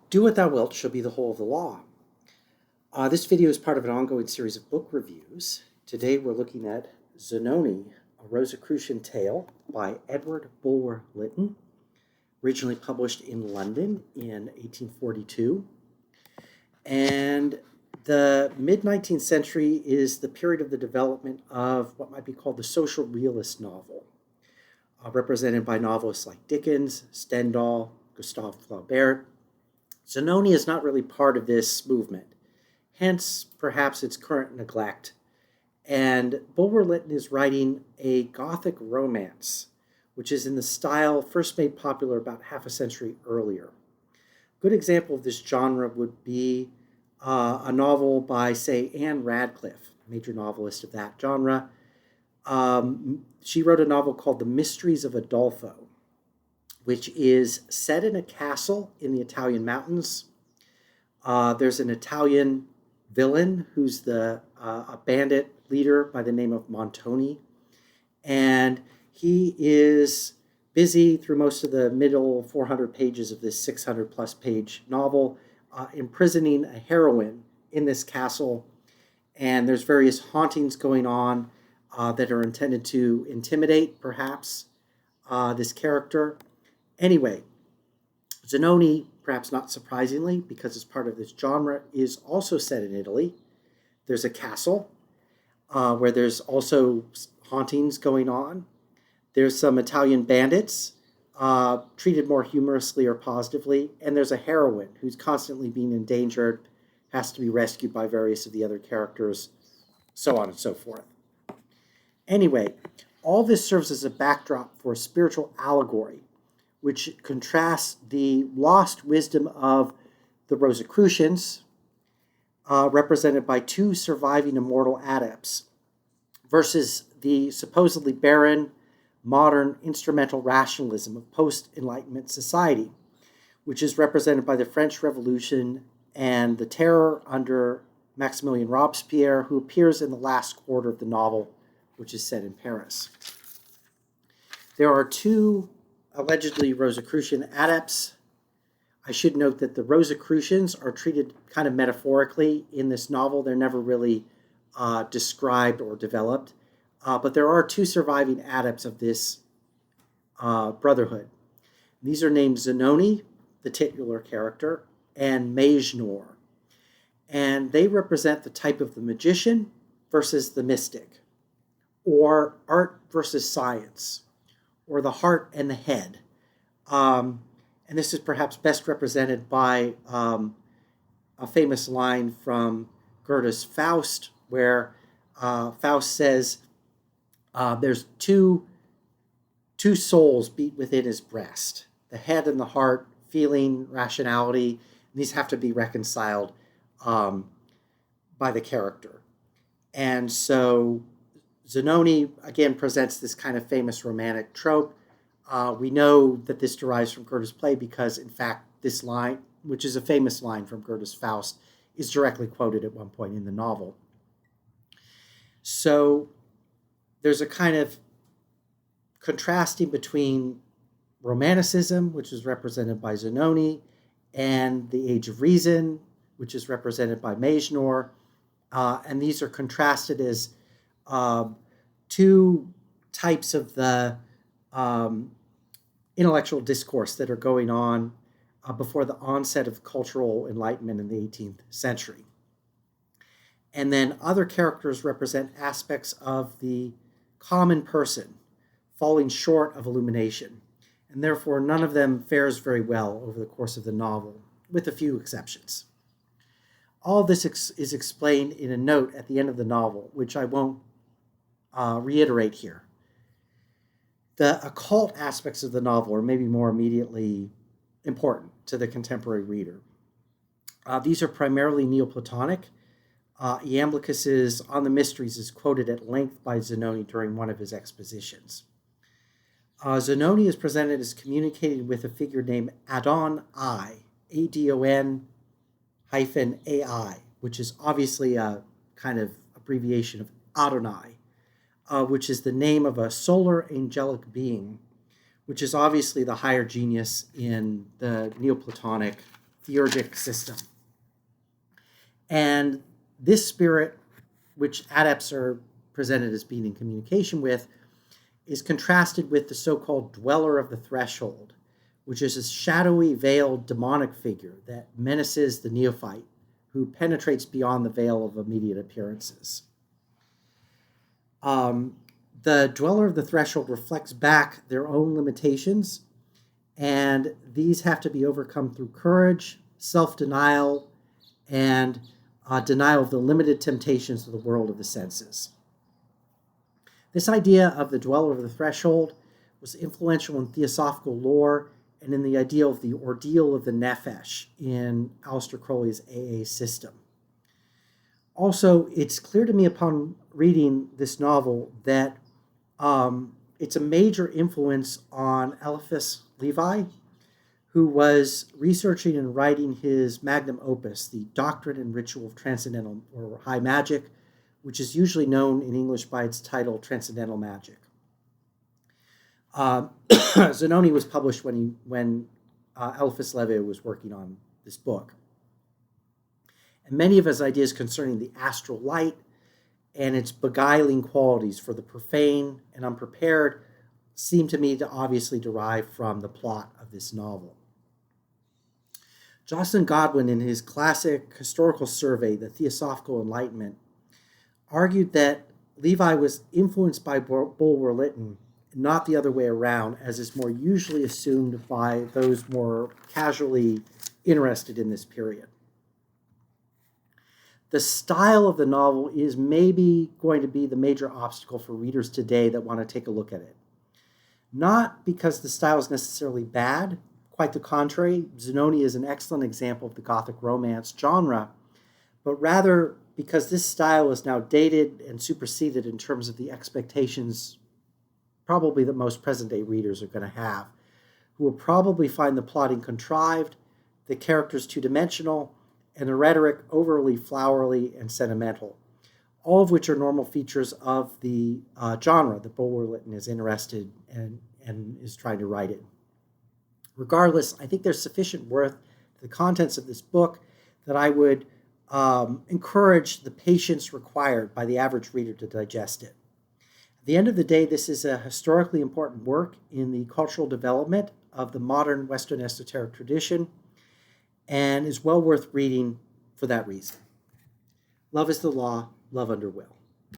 Do What Thou Wilt shall be the whole of the law. This video is part of an ongoing series of book reviews. Today we're looking at Zanoni, a Rosicrucian Tale by Edward Bulwer Lytton, originally published in London in 1842. And the mid-19th century is the period of the development of what might be called the social realist novel, represented by novelists like Dickens, Stendhal, Gustave Flaubert. Zanoni is not really part of this movement, hence perhaps its current neglect. And Bulwer Lytton is writing a Gothic romance, which is in the style first made popular about half a century earlier. A good example of this genre would be a novel by, say, Anne Radcliffe, a major novelist of that genre. She wrote a novel called The Mysteries of Udolpho, which is set in a castle in the Italian mountains. There's an Italian villain who's a bandit leader by the name of Montoni. And he is busy through most of the middle 400 pages of this 600 plus page novel, imprisoning a heroine in this castle. And there's various hauntings going on that are intended to intimidate, perhaps, this character. Anyway, Zanoni, perhaps not surprisingly, because it's part of this genre, is also set in Italy. There's a castle where there's also hauntings going on. There's some Italian bandits treated more humorously or positively, and there's a heroine who's constantly being endangered, has to be rescued by various of the other characters, so on and so forth. Anyway, all this serves as a backdrop for a spiritual allegory, which contrasts the lost wisdom of the Rosicrucians, represented by two surviving immortal adepts, versus the supposedly barren, modern instrumental rationalism of post-Enlightenment society, which is represented by the French Revolution and the terror under Maximilien Robespierre, who appears in the last quarter of the novel, which is set in Paris. There are two allegedly Rosicrucian adepts. I should note that the Rosicrucians are treated kind of metaphorically in this novel. They're never really described or developed. But there are two surviving adepts of this brotherhood. These are named Zanoni, the titular character, and Mejnour. And they represent the type of the magician versus the mystic, or art versus science, or the heart and the head. And this is perhaps best represented by a famous line from Goethe's Faust, where Faust says, there's two souls beat within his breast, the head and the heart, feeling, rationality, and these have to be reconciled by the character. And so Zanoni, again, presents this kind of famous romantic trope. We know that this derives from Goethe's play because, in fact, this line, which is a famous line from Goethe's Faust, is directly quoted at one point in the novel. So there's a kind of contrasting between Romanticism, which is represented by Zanoni, and the Age of Reason, which is represented by Mejnour. And these are contrasted as two types of the intellectual discourse that are going on before the onset of cultural enlightenment in the 18th century. And then other characters represent aspects of the common person falling short of illumination, and therefore none of them fares very well over the course of the novel, with a few exceptions. All this is explained in a note at the end of the novel, which I won't reiterate here. The occult aspects of the novel are maybe more immediately important to the contemporary reader. These are primarily Neoplatonic. Iamblichus's On the Mysteries is quoted at length by Zanoni during one of his expositions. Zanoni is presented as communicating with a figure named Adon-I, Adon-AI, which is obviously a kind of abbreviation of Adonai, which is the name of a solar angelic being, which is obviously the higher genius in the Neoplatonic theurgic system. And this spirit, which adepts are presented as being in communication with, is contrasted with the so-called dweller of the threshold, which is a shadowy, veiled demonic figure that menaces the neophyte, who penetrates beyond the veil of immediate appearances. The dweller of the threshold reflects back their own limitations, and these have to be overcome through courage, self-denial, and denial of the limited temptations of the world of the senses. This idea of the dweller of the threshold was influential in theosophical lore and in the idea of the ordeal of the nephesh in Aleister Crowley's AA system. Also, it's clear to me upon reading this novel that it's a major influence on Eliphas Levi, who was researching and writing his magnum opus, The Doctrine and Ritual of Transcendental or High Magic, which is usually known in English by its title, Transcendental Magic. Zanoni was published when Eliphas Levi was working on this book. And many of his ideas concerning the astral light and its beguiling qualities for the profane and unprepared seem to me to obviously derive from the plot of this novel. Jocelyn Godwin, in his classic historical survey, The Theosophical Enlightenment, argued that Levi was influenced by Bulwer Lytton, not the other way around, as is more usually assumed by those more casually interested in this period. The style of the novel is maybe going to be the major obstacle for readers today that want to take a look at it. Not because the style is necessarily bad, quite the contrary. Zanoni is an excellent example of the Gothic romance genre, but rather because this style is now dated and superseded in terms of the expectations probably that most present-day readers are going to have, who will probably find the plotting contrived, the characters two-dimensional, and the rhetoric overly flowery and sentimental, all of which are normal features of the genre that Bulwer Lytton is interested in and is trying to write it. Regardless, I think there's sufficient worth to the contents of this book that I would encourage the patience required by the average reader to digest it. At the end of the day, this is a historically important work in the cultural development of the modern Western esoteric tradition and is well worth reading for that reason. Love is the law, love under will.